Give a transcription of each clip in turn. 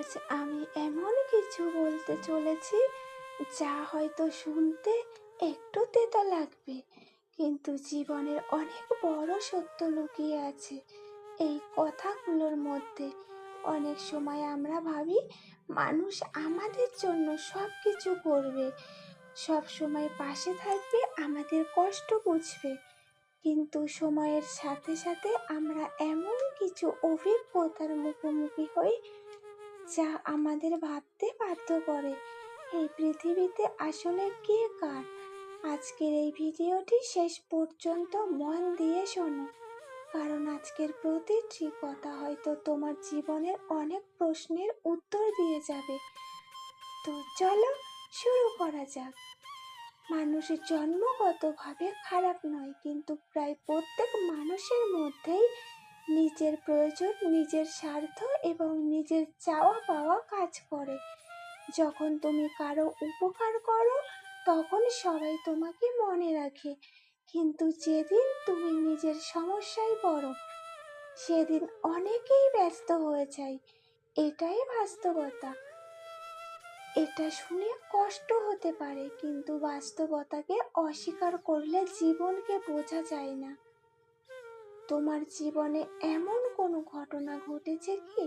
আজ আমি এমন কিছু বলতে চলেছি যা হয়তো শুনতে একটু তেতো লাগবে, কিন্তু জীবনের অনেক বড় সত্য লুকিয়ে আছে এই কথাগুলোর মধ্যে। অনেক সময় আমরা ভাবি মানুষ আমাদের জন্য সব কিছু করবে, সব সময় পাশে থাকবে, আমাদের কষ্ট বুঝবে। কিন্তু সময়ের সাথে সাথে আমরা এমন কিছু অভিজ্ঞতার মুখোমুখি হই যা আমাদের ভাবতে বাধ্য করে এই পৃথিবীতে আসলে কে কার। আজকের এই ভিডিওটি শেষ পর্যন্ত মন দিয়ে শোনো, কারণ আজকের প্রতিটি কথা হয়তো তোমার জীবনের অনেক প্রশ্নের উত্তর দিয়ে যাবে। তো চলো শুরু করা যাক। মানুষের জন্মগতভাবে খারাপ নয়, কিন্তু প্রায় প্রত্যেক মানুষের মধ্যেই নিজের প্রয়োজন, নিজের স্বার্থ এবং নিজের চাওয়া পাওয়া কাজ করে। যখন তুমি কারো উপকার করো তখন সবাই তোমাকে মনে রাখে, কিন্তু যেদিন তুমি নিজের সমস্যায় পড়ো সেদিন অনেকেই ব্যস্ত হয়ে যায়। এটাই বাস্তবতা। এটা শুনে কষ্ট হতে পারে, কিন্তু বাস্তবতাকে অস্বীকার করলে জীবনকে বোঝা যায় না। তোমার জীবনে এমন কোনো ঘটনা ঘটেছে কি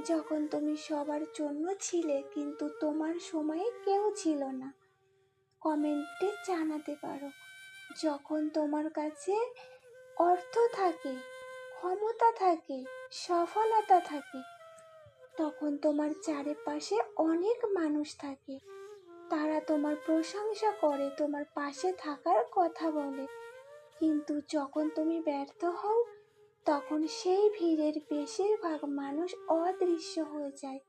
যখন তুমি সবার জন্য ছিলে কিন্তু তোমার সময়ে কেউ ছিল না? কমেন্টে জানাতে পারো। যখন তোমার কাছে অর্থ থাকে, ক্ষমতা থাকে, সফলতা থাকে, তখন তোমার চারিপাশে অনেক মানুষ থাকে। তারা তোমার প্রশংসা করে, তোমার পাশে থাকার কথা বলে। কিন্তু যখন তুমি ব্যর্থ হও তখন সেই ভিড়ের বেশিরভাগ মানুষ অদৃশ্য হয়ে যায়।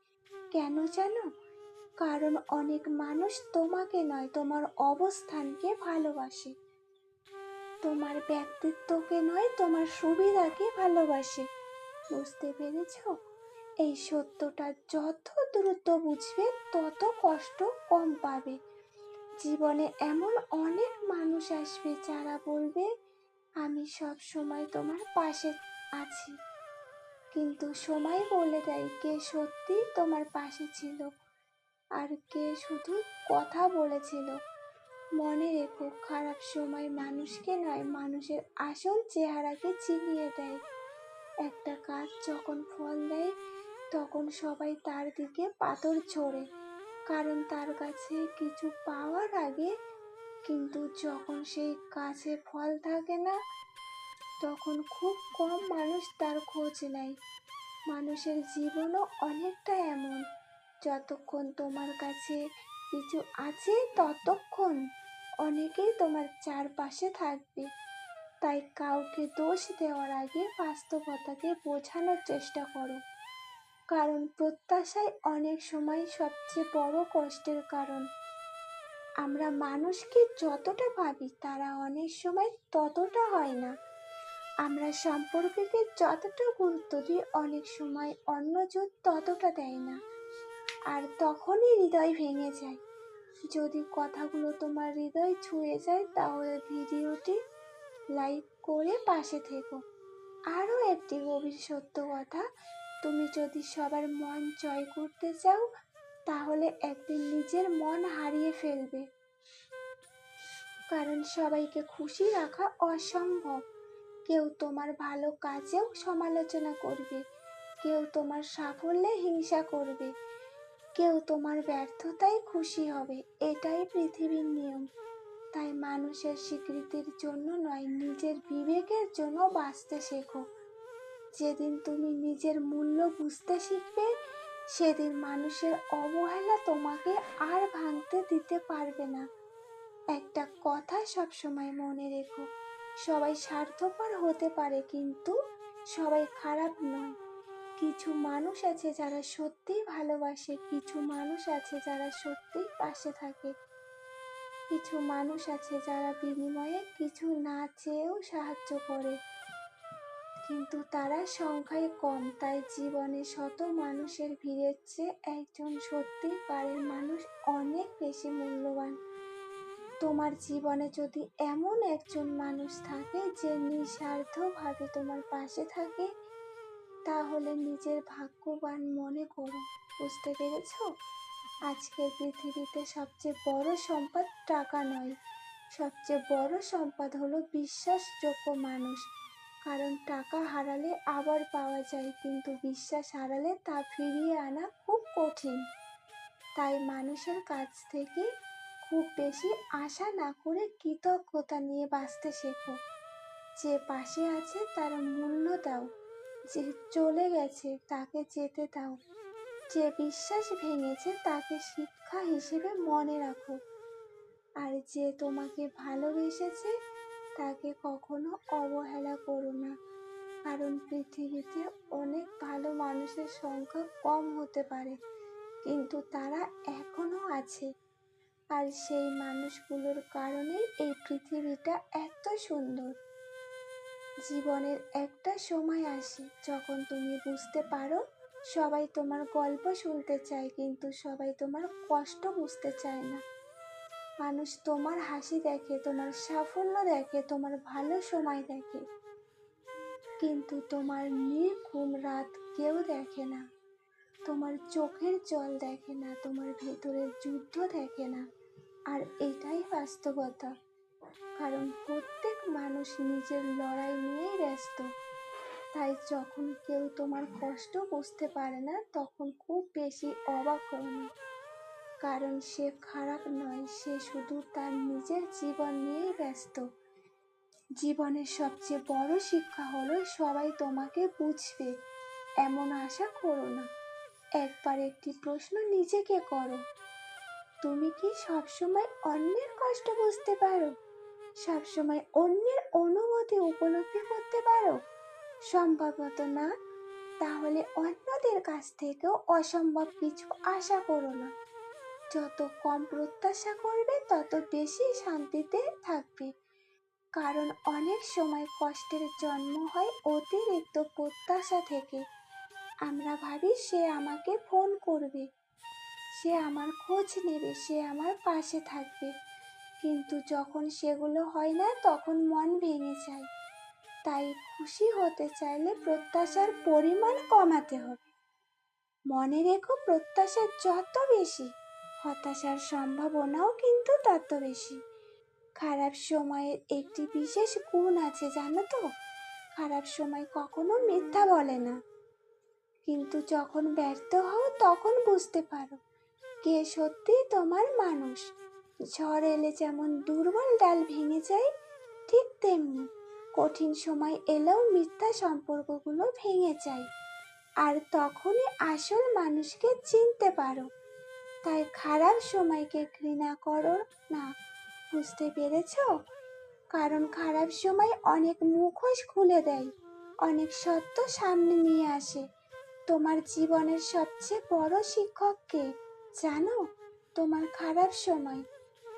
কেন জানো? কারণ অনেক মানুষ তোমাকে নয়, তোমার অবস্থানকে ভালোবাসে। তোমার ব্যক্তিত্বকে নয়, তোমার সুবিধাকে ভালোবাসে। বুঝতে পেরেছ? এই সত্যটা যত দ্রুত বুঝবে তত কষ্ট কম পাবে। জীবনে এমন অনেক মানুষ আসবে যারা বলবে আমি সব সময় তোমার পাশে আছি, কিন্তু সময় বলে দেয় কে সত্যি তোমার পাশে ছিল আর কে শুধু কথা বলেছিল। মনে রেখো, খারাপ সময় মানুষকে নয়, মানুষের আসল চেহারাকে চিনিয়ে দেয়। একটা গাছ যখন ফল দেয় তখন সবাই তার দিকে পাথর ছোড়ে, কারণ তার কাছে কিছু পাওয়ার আগে। কিন্তু যখন সেই গাছে ফল থাকে না তখন খুব কম মানুষ তার খোঁজ নেয়। মানুষের জীবনও অনেকটা এমন। যতক্ষণ তোমার কাছে কিছু আছে ততক্ষণ অনেকেই তোমার চারপাশে থাকবে। তাই কাউকে দোষ দেওয়ার আগে বাস্তবতাকে বোঝানোর চেষ্টা করো, কারণ প্রত্যাশাই অনেক সময় সবচেয়ে বড় কষ্টের কারণ। আমরা মানুষকে যতটা ভাবি তারা অনেক সময় ততটা হয় না। আমরা সম্পর্ককে যতটা গুরুত্ব দিই অনেক সময় অন্যজন ততটা দেয় না, আর তখনই হৃদয় ভেঙে যায়। যদি কথাগুলো তোমার হৃদয় ছুঁয়ে যায় তাহলে ভিডিওটি লাইক করে পাশে থেকো। আরও একটি গভীর সত্য কথা, তুমি যদি সবার মন জয় করতে চাও তাহলে একদিন নিজের মন হারিয়ে ফেলবে, কারণ সবাইকে খুশি রাখা অসম্ভব। কেউ তোমার ভালো কাজেও সমালোচনা করবে, কেউ তোমার সাফল্যে হিংসা করবে, কেউ তোমার ব্যর্থতায় খুশি হবে। এটাই পৃথিবীর নিয়ম। তাই মানুষের স্বীকৃতির জন্য নয়, নিজের বিবেকের জন্য বাঁচতে শেখো। যেদিন তুমি নিজের মূল্য বুঝতে শিখবে সেদিন মানুষের অবহেলা তোমাকে আর ভাঙতে দিতে পারবে না। একটা কথা সবসময় মনে রেখো, সবাই স্বার্থপর হতে পারে কিন্তু সবাই খারাপ নয়। কিছু মানুষ আছে যারা সত্যিই ভালোবাসে, কিছু মানুষ আছে যারা সত্যিই পাশে থাকে, কিছু মানুষ আছে যারা বিনিময়ে কিছু না চেয়েও সাহায্য করে, কিন্তু তারা সংখ্যায় কম। তাই জীবনে শত মানুষের ভিড়ের চেয়ে একজন সত্যিকারের মানুষ অনেক বেশি মূল্যবান। তোমার জীবনে যদি এমন একজন মানুষ থাকে যে নিঃস্বার্থভাবে তোমার পাশে থাকে, তাহলে নিজের ভাগ্যবান মনে করো। বুঝতে পেরেছো? আজকের পৃথিবীতে সবচেয়ে বড় সম্পদ টাকা নয়, সবচেয়ে বড় সম্পদ হলো বিশ্বাসযোগ্য মানুষ। কারণ টাকা হারালে আবার পাওয়া যায়, কিন্তু বিশ্বাস হারালে তা ফিরিয়ে আনা খুব কঠিন। তাই মানুষের কাছ থেকে খুব বেশি আশা না করে কৃতজ্ঞতা নিয়ে বাঁচতে শেখো। যে পাশে আছে তার মূল্য দাও, যে চলে গেছে তাকে যেতে দাও, যে বিশ্বাস ভেঙেছে তাকে শিক্ষা হিসেবে মনে রাখো। আর যে তোমাকে ভালোবেসেছে তাকে কখনো অবহেলা করো না। কারণ পৃথিবীতে অনেক ভালো মানুষের সংখ্যা কম হতে পারে, কিন্তু তারা এখনো আছে। আর সেই মানুষগুলোর কারণেই এই পৃথিবীটা এত সুন্দর। জীবনের একটা সময় আসে যখন তুমি বুঝতে পারো সবাই তোমার গল্প শুনতে চায়, কিন্তু সবাই তোমার কষ্ট বুঝতে চায় না। মানুষ তোমার হাসি দেখে, তোমার সাফল্য দেখে, তোমার ভালো সময় দেখে, কিন্তু তোমার নির্ঘুম রাত কেউ দেখে না। তোমার চোখের জল দেখে না, তোমার ভেতরের যুদ্ধ দেখে না। আর এটাই বাস্তবতা। কারণ প্রত্যেক মানুষ নিজের লড়াই নিয়েই ব্যস্ত। তাই যখন কেউ তোমার কষ্ট বুঝতে পারে না, তখন খুব বেশি অবাক হও না। কারণ সে খারাপ নয়, সে শুধু তার নিজের জীবন নিয়েই ব্যস্ত। জীবনের সবচেয়ে বড় শিক্ষা হলো সবাই তোমাকে বুঝবে এমন আশা করো না। একবার একটি প্রশ্ন নিজেকে করো, তুমি কি সবসময় অন্যের কষ্ট বুঝতে পারো? সবসময় অন্যের অনুভূতি উপলব্ধি করতে পারো? সম্ভবত না। তাহলে অন্যদের কাছ থেকেও অসম্ভব কিছু আশা করো না। যত কম প্রত্যাশা করবে তত বেশি শান্তিতে থাকবে। কারণ অনেক সময় কষ্টের জন্ম হয় অতিরিক্ত প্রত্যাশা থেকে। আমরা ভাবি সে আমাকে ফোন করবে, সে আমার খোঁজ নেবে, সে আমার পাশে থাকবে, কিন্তু যখন সেগুলো হয় না তখন মন ভেঙে যায়। তাই খুশি হতে চাইলে প্রত্যাশার পরিমাণ কমাতে হবে। মনে রেখো, প্রত্যাশা যত বেশি, হতাশার সম্ভাবনাও কিন্তু তত বেশি। খারাপ সময়ের একটি বিশেষ গুণ আছে জানো তো? খারাপ সময় কখনো মিথ্যা বলে না। কিন্তু যখন ব্যর্থ হও তখন বুঝতে পারো কে সত্যি তোমার মানুষ। ঝড় এলে যেমন দুর্বল ডাল ভেঙে যায়, ঠিক তেমনি কঠিন সময় এলেও মিথ্যা সম্পর্কগুলো ভেঙে যায়। আর তখনই আসল মানুষকে চিনতে পারো। তাই খারাপ সময়কে ঘৃণা করো না। বুঝতে পেরেছো? কারণ খারাপ সময় অনেক মুখোশ খুলে দেয়, অনেক সত্য সামনে নিয়ে আসে। তোমার জীবনের সবচেয়ে বড় শিক্ষক কে জানো? তোমার খারাপ সময়।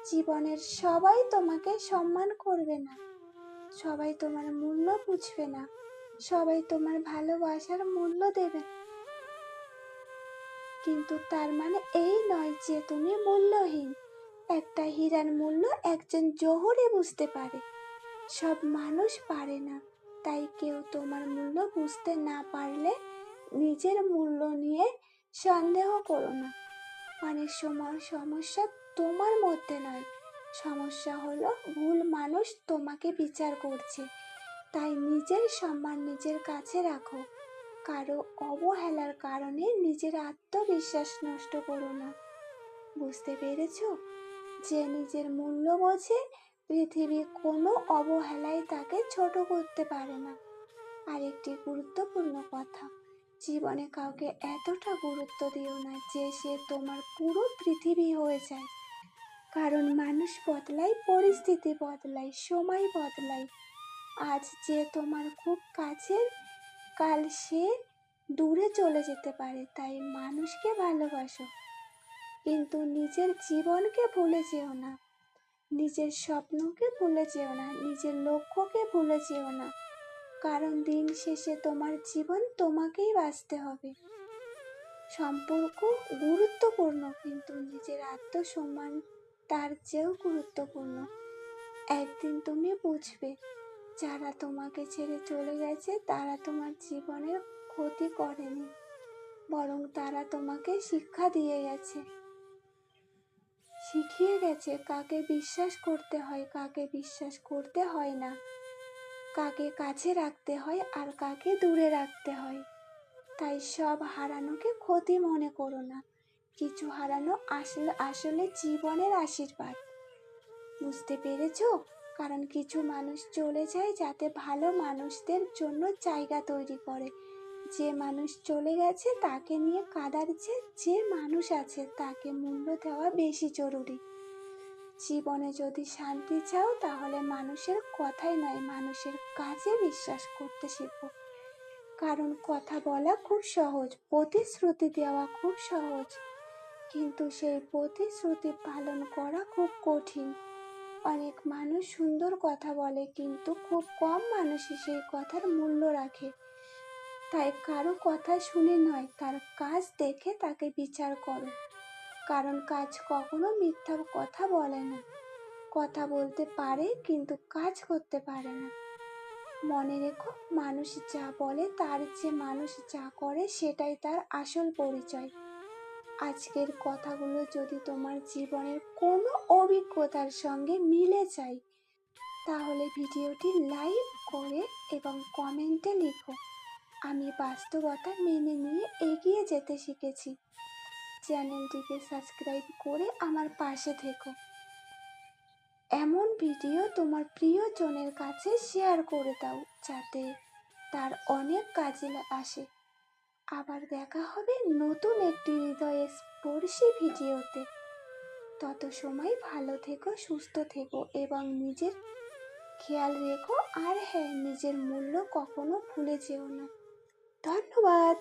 জীবনের সবাই তোমাকে সম্মান করবে না, সবাই তোমার মূল্য বুঝবে না, সবাই তোমার ভালোবাসার মূল্য দেবে না। কিন্তু তার মানে এই নয় যে তুমি মূল্যহীন। একটা হীরার মূল্য একজন জহুরি বুঝতে পারে, সব মানুষ পারে না। তাই কেউ তোমার মূল্য বুঝতে না পারলে নিজের মূল্য নিয়ে সন্দেহ করো না। অনেক সময় সমস্যা তোমার মধ্যে নয়, সমস্যা হলো ভুল মানুষ তোমাকে বিচার করছে। তাই নিজের সম্মান নিজের কাছে রাখো। কারো অবহেলার কারণে নিজের আত্মবিশ্বাস নষ্ট করো না। বুঝতে পেরেছো? যে নিজের মূল্য বোঝে, পৃথিবীর কোনো অবহেলাই তাকে ছোট করতে পারে না। আরেকটি গুরুত্বপূর্ণ কথা, জীবনে কাউকে এতটা গুরুত্ব দিও না যে সে তোমার পুরো পৃথিবী হয়ে যায়। কারণ মানুষ বদলায়, পরিস্থিতি বদলায়, সময় বদলায়। আজ যে তোমার খুব কাছের, কাল সে দূরে চলে যেতে পারে। তাই মানুষকে ভালোবাসো, কিন্তু নিজের জীবনকে ভুলে যেও না, নিজের স্বপ্নকে ভুলে যেও না, নিজের লক্ষ্যকে ভুলে যেও না। কারণ দিন শেষে তোমার জীবন তোমাকেই বাঁচতে হবে। সম্পর্ক গুরুত্বপূর্ণ, কিন্তু নিজের আত্মসম্মান তার চেয়েও গুরুত্বপূর্ণ। একদিন তুমি বুঝবে যারা তোমাকে ছেড়ে চলে গেছে তারা তোমার জীবনের ক্ষতি করেনি, বরং তারা তোমাকে শিক্ষা দিয়ে গেছে, শিখিয়ে গেছে কাকে বিশ্বাস করতে হয়, কাকে বিশ্বাস করতে হয় না, কাকে কাছে রাখতে হয় আর কাকে দূরে রাখতে হয়। তাই সব হারানোকে ক্ষতি মনে করো না, কিছু হারানো আসলে আসলে জীবনের আশীর্বাদ। বুঝতে পেরেছো? কারণ কিছু মানুষ চলে যায় যাতে ভালো মানুষদের জন্য জায়গা তৈরি করে। যে মানুষ চলে গেছে তাকে নিয়ে কাঁদার চেয়ে যে মানুষ আছে তাকে মূল্য দেওয়া বেশি জরুরি। জীবনে যদি শান্তি চাও তাহলে মানুষের কথাই নয়, মানুষের কাজে বিশ্বাস করতে শেখো। কারণ কথা বলা খুব সহজ, প্রতিশ্রুতি দেওয়া খুব সহজ, কিন্তু সেই প্রতিশ্রুতি পালন করা খুব কঠিন। অনেক মানুষ সুন্দর কথা বলে, কিন্তু খুব কম মানুষই সেই কথার মূল্য রাখে। তাই কারো কথা শুনে নয়, তার কাজ দেখে তাকে বিচার করো। কারণ কাজ কখনো মিথ্যা কথা বলে না। কথা বলতে পারে কিন্তু কাজ করতে পারে না। মনে রেখো, মানুষ যা বলে তার চেয়ে মানুষ যা করে সেটাই তার আসল পরিচয়। আজকের কথাগুলো যদি তোমার জীবনের কোনো অভিজ্ঞতার সঙ্গে মিলে যায় তাহলে ভিডিওটি লাইক করে এবং কমেন্টে লিখো, আমি বাস্তবতা মেনে নিয়ে এগিয়ে যেতে শিখেছি। চ্যানেলটিকে সাবস্ক্রাইব করে আমার পাশে থেকো। এমন ভিডিও তোমার প্রিয়জনের কাছে শেয়ার করে দাও যাতে তার অনেক কাজে আসে। আবার দেখা হবে নতুন একটি হৃদয়ে স্পর্শী ভিডিওতে। তত সময় ভালো থেকো, সুস্থ থেকো এবং নিজের খেয়াল রেখো। আর হ্যাঁ, নিজের মূল্য কখনো ভুলে যেও না। ধন্যবাদ।